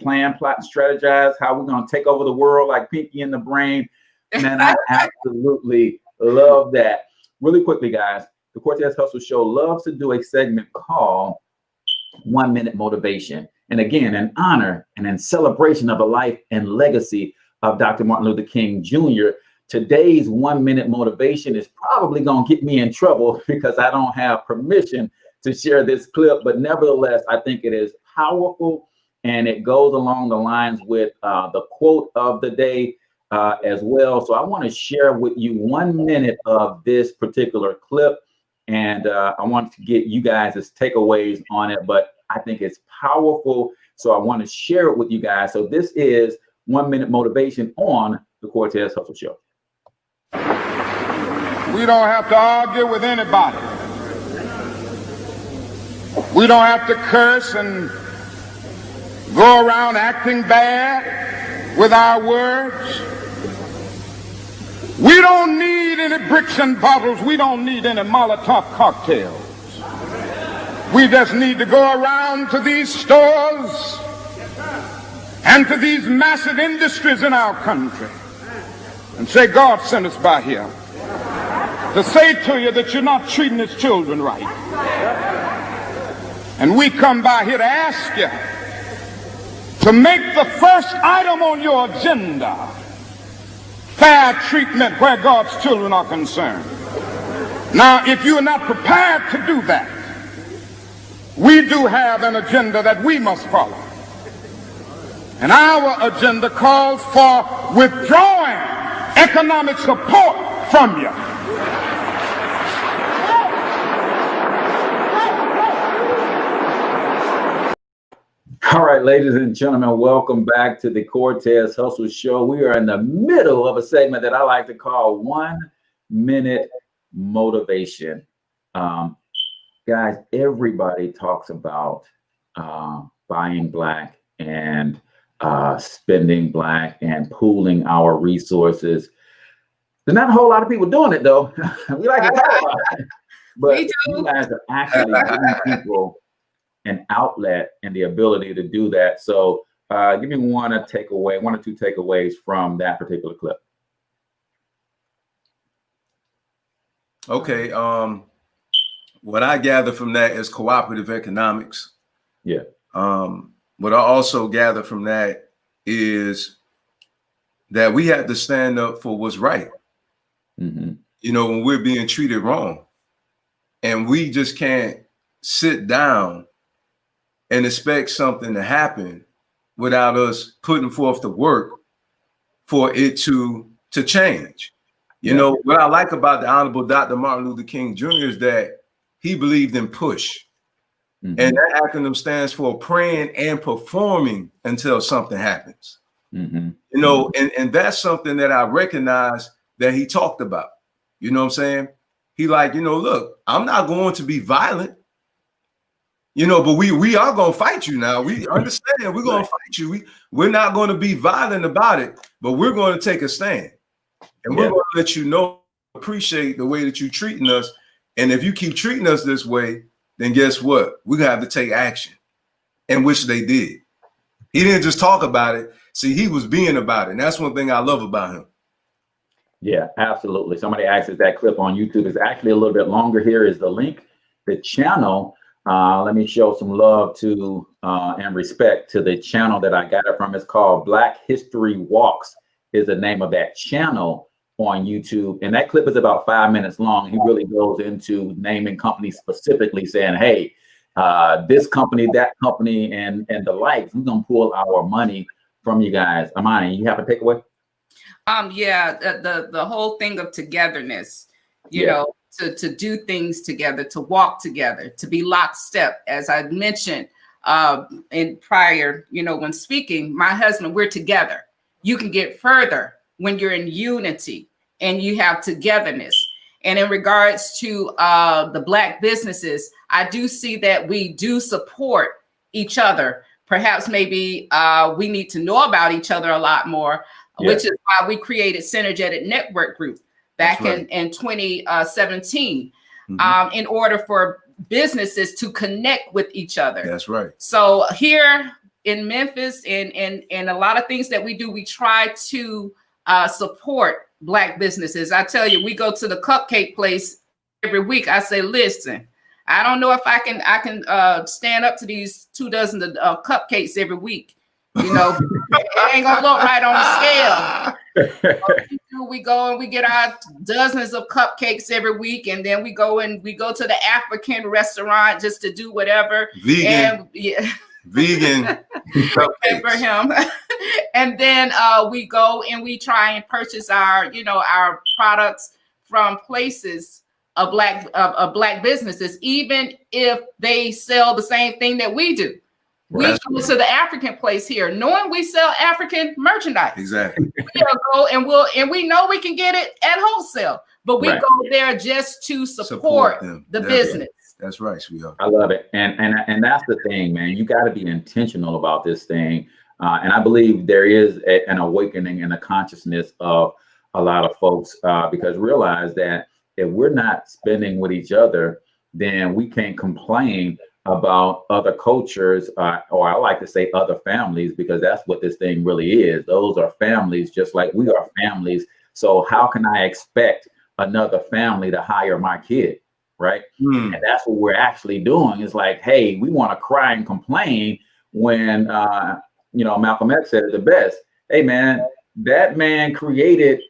plan, plot, and strategize how we're gonna take over the world like Pinky in the Brain. Man, I absolutely love that. Really quickly, guys, the Cortez Hustle Show loves to do a segment called 1 Minute Motivation. And again, in honor and in celebration of the life and legacy of Dr. Martin Luther King Jr., today's 1 minute motivation is probably going to get me in trouble because I don't have permission to share this clip. But nevertheless, I think it is powerful, and it goes along the lines with the quote of the day as well. So I want to share with you 1 minute of this particular clip, and I want to get you guys' takeaways on it, but I think it's powerful. So I want to share it with you guys. So this is 1 minute motivation on the Cortez Hustle Show. We don't have to argue with anybody. We don't have to curse and go around acting bad with our words. We don't need any bricks and bottles. We don't need any Molotov cocktails. We just need to go around to these stores and to these massive industries in our country and say, God sent us by here to say to you that you're not treating his children right. And we come by here to ask you to make the first item on your agenda fair treatment where God's children are concerned. Now, if you are not prepared to do that, we do have an agenda that we must follow. And our agenda calls for withdrawing economic support from you. All right, ladies and gentlemen, welcome back to the Cortez Hustle Show. We are in the middle of a segment that I like to call 1 minute motivation. Guys, everybody talks about buying black and spending black and pooling our resources. There's not a whole lot of people doing it, though. We like to talk about it, but you guys are actually giving people an outlet and the ability to do that. So give me one or two takeaways from that particular clip. Okay. What I gather from that is cooperative economics. Yeah. What I also gather from that is that we have to stand up for what's right. Mm-hmm. You know, when we're being treated wrong, and we just can't sit down and expect something to happen without us putting forth the work for it to change. You know, what I like about the Honorable Dr. Martin Luther King Jr. is that he believed in push. Mm-hmm. And that acronym stands for praying and performing until something happens. Mm-hmm. You know, and that's something that I recognize that he talked about. You know what I'm saying? He like, you know, look, I'm not going to be violent. You know, but we are going to fight you now. We understand we're going to fight you. We're not going to be violent about it, but we're going to take a stand. And we're going to let you know, appreciate the way that you're treating us. And if you keep treating us this way, then guess what? We're going to have to take action, and which they did. He didn't just talk about it. See, he was being about it. And that's one thing I love about him. Yeah, absolutely. Somebody asked us that clip on YouTube. It's actually a little bit longer. Here is the link, the channel. Let me show some love to and respect to the channel that I got it from. It's called Black History Walks is the name of that channel on YouTube. And that clip is about 5 minutes long. He really goes into naming companies specifically, saying, hey, this company, that company, and the likes, we're going to pull our money from you guys. Amani, you have a takeaway? Yeah, the whole thing of togetherness, you know, to do things together, to walk together, to be lockstep. As I mentioned in prior, you know, when speaking, my husband, we're together. You can get further when you're in unity and you have togetherness. And in regards to the Black businesses, I do see that we do support each other. Perhaps maybe we need to know about each other a lot more, which is why we created Synergetic Network Group back in 2017, in order for businesses to connect with each other. That's right. So here in Memphis and a lot of things that we do, we try to support Black businesses. I tell you, we go to the cupcake place every week. I say, listen, I don't know if I can stand up to these 2 dozen of cupcakes every week. You know, it ain't gonna look right on the scale. We go and we get our dozens of cupcakes every week, and then we go to the African restaurant just to do whatever. Vegan. And, vegan for him. And then we go and we try and purchase our products from places of black businesses, even if they sell the same thing that we do. We go to the African place here, knowing we sell African merchandise. Exactly. We'll go and we know we can get it at wholesale, but we go there just to support the business. That's right, sweetheart. I love it. And that's the thing, man. You got to be intentional about this thing. And I believe there is an awakening in the consciousness of a lot of folks, because realize that if we're not spending with each other, then we can't complain about other cultures, or I like to say other families, because that's what this thing really is. Those are families, just like we are families. So how can I expect another family to hire my kid? Right. And that's what we're actually doing. Is like, hey, we want to cry and complain when, Malcolm X said it the best. Hey, man, that man created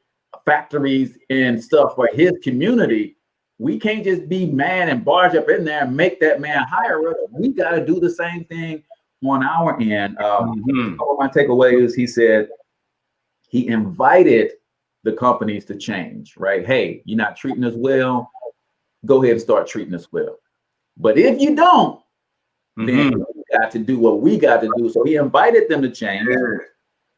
factories and stuff for his community. We can't just be mad and barge up in there and make that man hire us. We got to do the same thing on our end. One of my takeaways, he said he invited the companies to change, right? Hey, you're not treating us well. Go ahead and start treating us well. But if you don't, then we got to do what we got to do. So he invited them to change.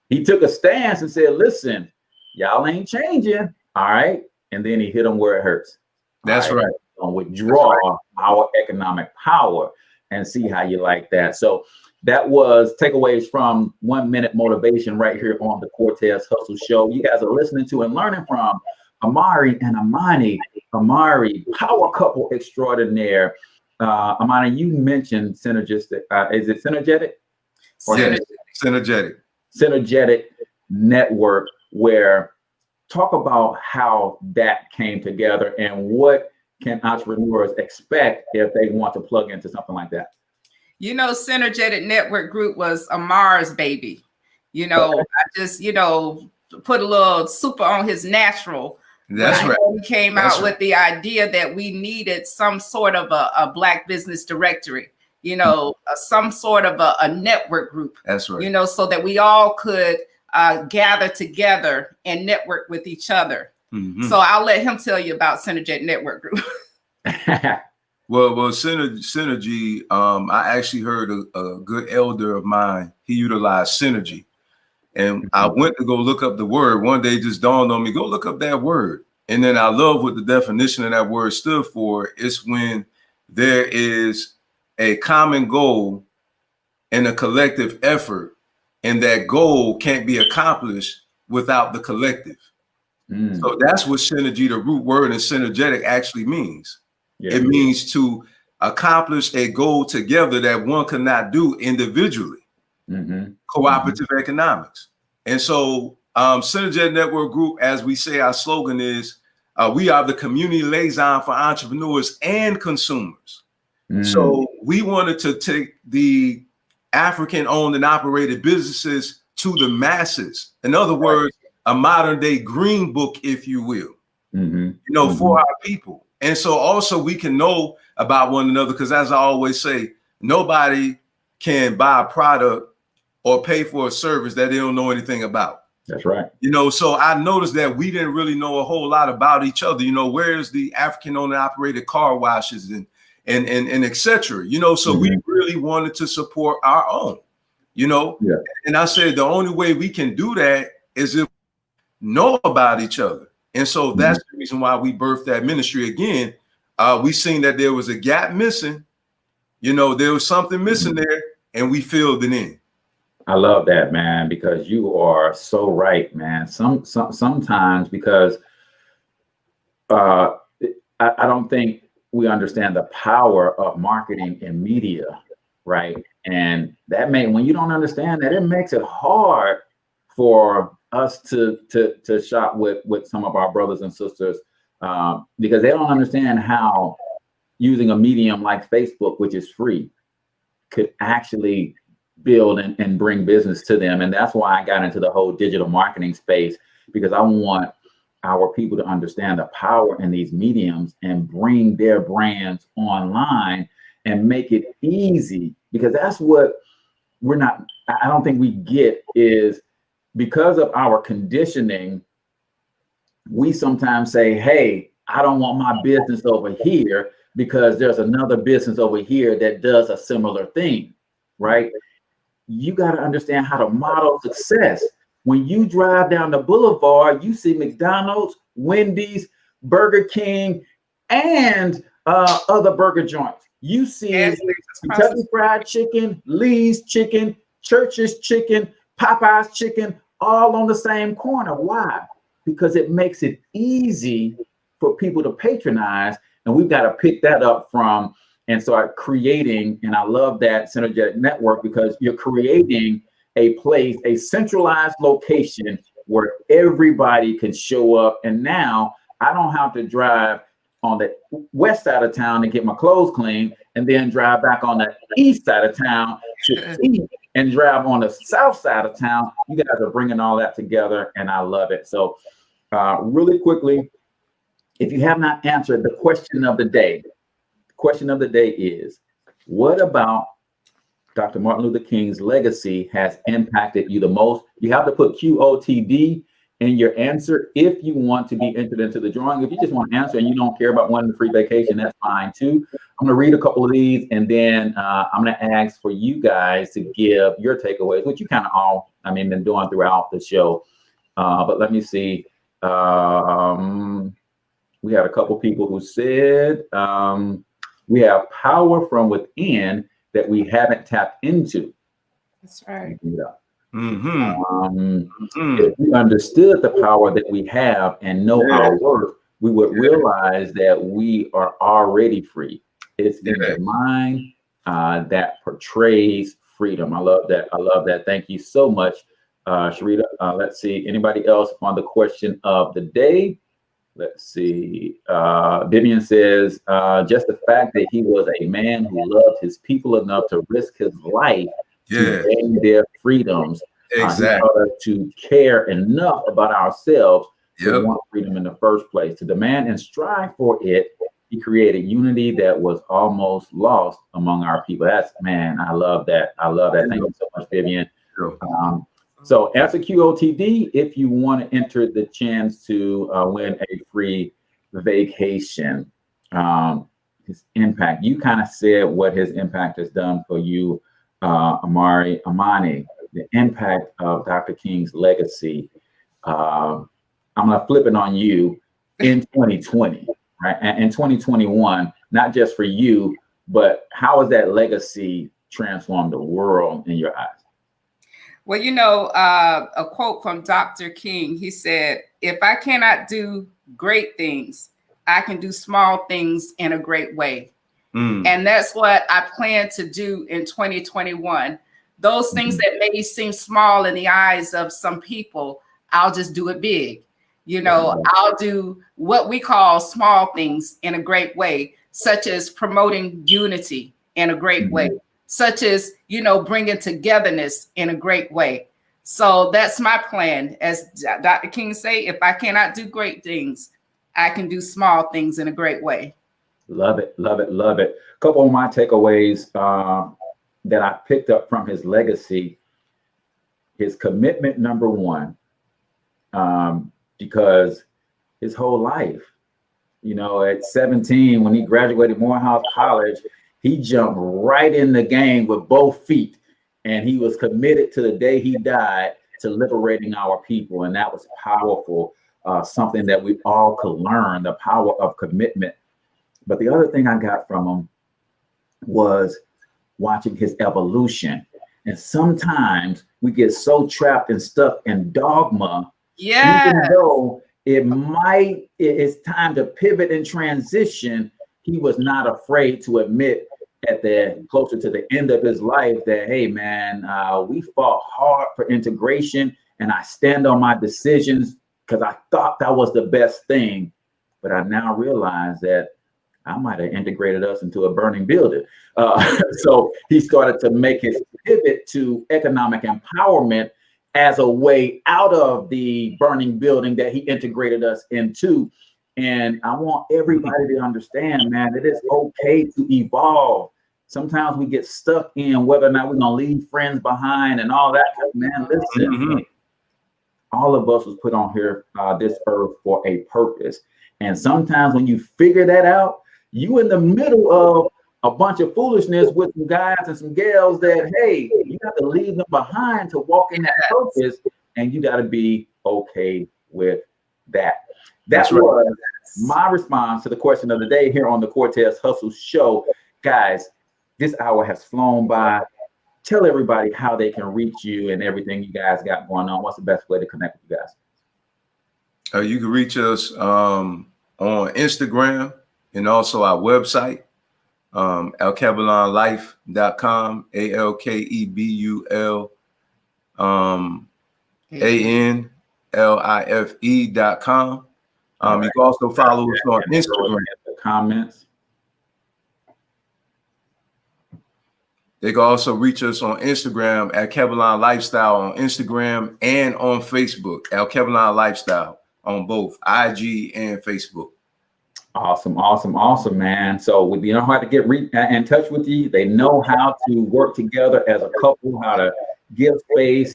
He took a stance and said, listen, y'all ain't changing. All right. And then he hit them where it hurts. That's right. Withdraw our economic power and see how you like that. So that was takeaways from 1 Minute Motivation right here on the Cortez Hustle Show. You guys are listening to and learning from Amari and Amani Amari, power couple extraordinaire. Amani, you mentioned Synergistic. Is it Synergetic? Synergetic. Synergetic Network, where talk about how that came together and what can entrepreneurs expect if they want to plug into something like that? Synergetic Network Group was Amar's baby. I just, put a little super on his natural. That's right. He came out with the idea that we needed some sort of a Black business directory, some sort of a network group. That's right. So that we all could gather together and network with each other. So I'll let him tell you about Synergetic Network Group. Well, synergy. I actually heard a good elder of mine. He utilized synergy, and I went to go look up the word. One day, it just dawned on me: go look up that word. And then I love what the definition of that word stood for. It's when there is a common goal and a collective effort, and that goal can't be accomplished without the collective. So that's what synergy, the root word in synergetic, actually means. It means to accomplish a goal together that one cannot do individually. Cooperative economics. And so Synergetic Network Group, as we say, our slogan is, we are the community liaison for entrepreneurs and consumers. So we wanted to take the African owned and operated businesses to the masses. In other words, a modern day green book, if you will, Mm-hmm. For our people. And so also we can know about one another, because as I always say, nobody can buy a product or pay for a service that they don't know anything about. That's right. So I noticed that we didn't really know a whole lot about each other. Where's the African owned and operated car washes and et cetera, so we really wanted to support our own, Yeah. And I said, the only way we can do that is if we know about each other. And so that's the reason why we birthed that ministry again. We seen that there was a gap missing, there was something missing there, and we filled it in. I love that, man, because you are so right, man. Sometimes because I don't think we understand the power of marketing and media, right? And when you don't understand that, it makes it hard for us to shop with some of our brothers and sisters because they don't understand how using a medium like Facebook, which is free, could actually build and bring business to them. And that's why I got into the whole digital marketing space, because I want our people to understand the power in these mediums and bring their brands online and make it easy, because that's what I don't think we get is because of our conditioning, we sometimes say, hey, I don't want my business over here because there's another business over here that does a similar thing, right? You got to understand how to model success. When you drive down the boulevard, you see McDonald's, Wendy's, Burger King, and other burger joints. You see Kentucky Fried Chicken, Lee's Chicken, Church's Chicken, Popeye's Chicken, all on the same corner. Why? Because it makes it easy for people to patronize, and we've got to pick that up from and start creating. And I love that Synergetic network, because you're creating a place, a centralized location where everybody can show up. And now I don't have to drive on the west side of town to get my clothes clean and then drive back on the east side of town to eat and drive on the south side of town. You guys are bringing all that together, and I love it. So really quickly, if you have not answered the question of the day, is, what about Dr. Martin Luther King's legacy has impacted you the most? You have to put QOTD in your answer if you want to be entered into the drawing. If you just want to answer and you don't care about wanting the free vacation, that's fine too. I'm going to read a couple of these, and then I'm going to ask for you guys to give your takeaways, which you kind of all, been doing throughout the show. But let me see. We had a couple people who said we have power from within that we haven't tapped into. That's right. If we understood the power that we have and know our worth, we would realize that we are already free. It's in the mind that portrays freedom. I love that. Thank you so much, Sharita. Let's see. Anybody else on the question of the day? Let's see. Vivian says, just the fact that he was a man who loved his people enough to risk his life to gain their freedoms. Exactly. To care enough about ourselves to want freedom in the first place, to demand and strive for it. He created unity that was almost lost among our people. I love that. Thank you so much, Vivian. So answer QOTD if you want to enter the chance to win a free vacation. His impact. You kind of said what his impact has done for you, Amani. The impact of Dr. King's legacy. I'm going to flip it on you in 2020, right? And in 2021, not just for you, but how has that legacy transformed the world in your eyes? Well, a quote from Dr. King, he said, if I cannot do great things, I can do small things in a great way. And that's what I plan to do in 2021. Those things that may seem small in the eyes of some people, I'll just do it big. I'll do what we call small things in a great way, such as promoting unity in a great way, such as, bringing togetherness in a great way, So that's my plan. As Dr. King say, if I cannot do great things, I can do small things in a great way. Love it, love it, love it. A couple of my takeaways that I picked up from his legacy, his commitment, number one, because his whole life, you know, at 17, when he graduated Morehouse College, he jumped right in the game with both feet. And he was committed to the day he died to liberating our people. And that was powerful, something that we all could learn, the power of commitment. But the other thing I got from him was watching his evolution. And sometimes we get so trapped and stuck in dogma, even though it's time to pivot and transition. He was not afraid to admit at the closer to the end of his life that, hey man, we fought hard for integration, and I stand on my decisions because I thought that was the best thing. But I now realize that I might have integrated us into a burning building. So he started to make his pivot to economic empowerment as a way out of the burning building that he integrated us into. And I want everybody to understand, man, it is okay to evolve. Sometimes we get stuck in whether or not we're gonna leave friends behind and all that. Man, listen, all of us was put on here, this earth, for a purpose. And sometimes when you figure that out, you in the middle of a bunch of foolishness with some guys and some gals that, hey, you have to leave them behind to walk in that purpose, and you got to be okay with that. That was my response to the question of the day here on the Cortez Hustle Show. Guys, this hour has flown by. Tell everybody how they can reach you and everything you guys got going on. What's the best way to connect with you guys? You can reach us on Instagram and also our website, alkebulanlife.com, ALKEBULANLIFE.com. You can also follow us on Instagram. The comments. They can also reach us on Instagram, Alkebulan Lifestyle on Instagram and on Facebook, Alkebulan Lifestyle on both IG and Facebook. Awesome, awesome, awesome, man. So you know how to get in touch with you. They know how to work together as a couple, how to give space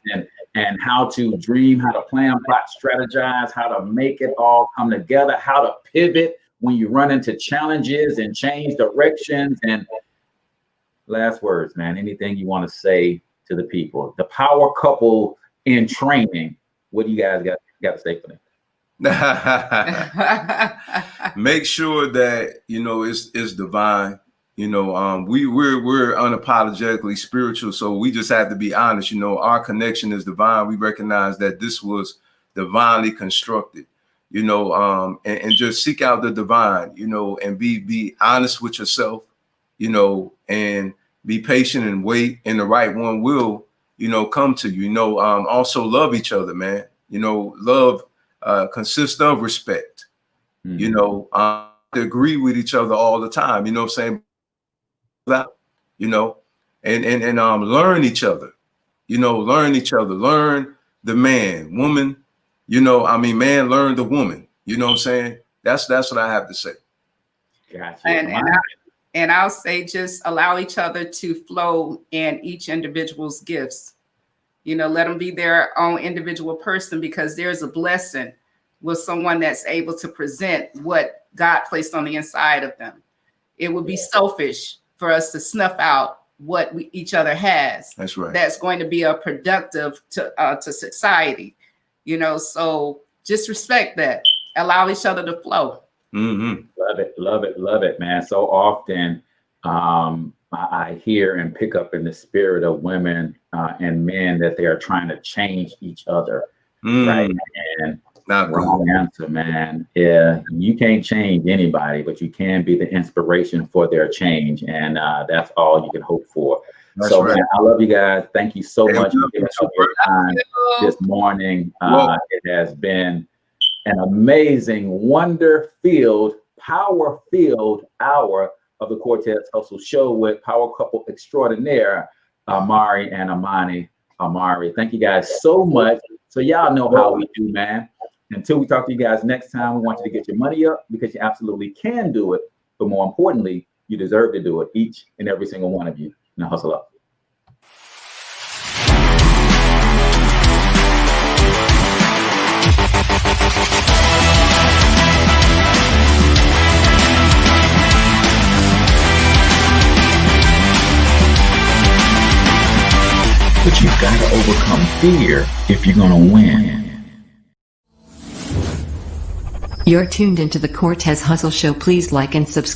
and how to dream, how to plan, plot, strategize, how to make it all come together, how to pivot when you run into challenges and change directions. And last words, man, anything you want to say to the people, the power couple in training, what do you guys got to say for them? Make sure that, you know, it's divine. You know, we're unapologetically spiritual, so we just have to be honest. You know, our connection is divine. We recognize that this was divinely constructed. You know, and just seek out the divine. You know, and be honest with yourself. You know, and be patient and wait, and the right one will, you know, come to you. You know, also love each other, man. You know, love consists of respect. Mm-hmm. You know, to agree with each other all the time. You know what I'm saying? You know, and learn each other. You know, learn each other. Learn the man, woman. You know, I mean, man, learn the woman. You know what I'm saying? That's what I have to say. Gotcha. And I'll say just allow each other to flow in each individual's gifts. You know, let them be their own individual person, because there's a blessing with someone that's able to present what God placed on the inside of them. It would be selfish for us to snuff out what each other has. That's right. That's going to be a productive to society. You know, so just respect that. Allow each other to flow. Mm-hmm. Love it, love it, love it, man. So often I hear and pick up in the spirit of women and men that they are trying to change each other, right? And not wrong answer, man. Yeah, you can't change anybody, but you can be the inspiration for their change, and that's all you can hope for. That's so, right. Man, I love you guys. Thank you so much for giving up your time this morning. It has been an amazing, wonder-filled, power-filled hour of the Cortez Hustle Show with power couple extraordinaire, Amari and Amani Amari. Thank you guys so much. So y'all know how we do, man. Until we talk to you guys next time, we want you to get your money up because you absolutely can do it. But more importantly, you deserve to do it, each and every single one of you. Now hustle up. But you've got to overcome fear if you're going to win. You're tuned into the Cortez Hustle Show. Please like and subscribe.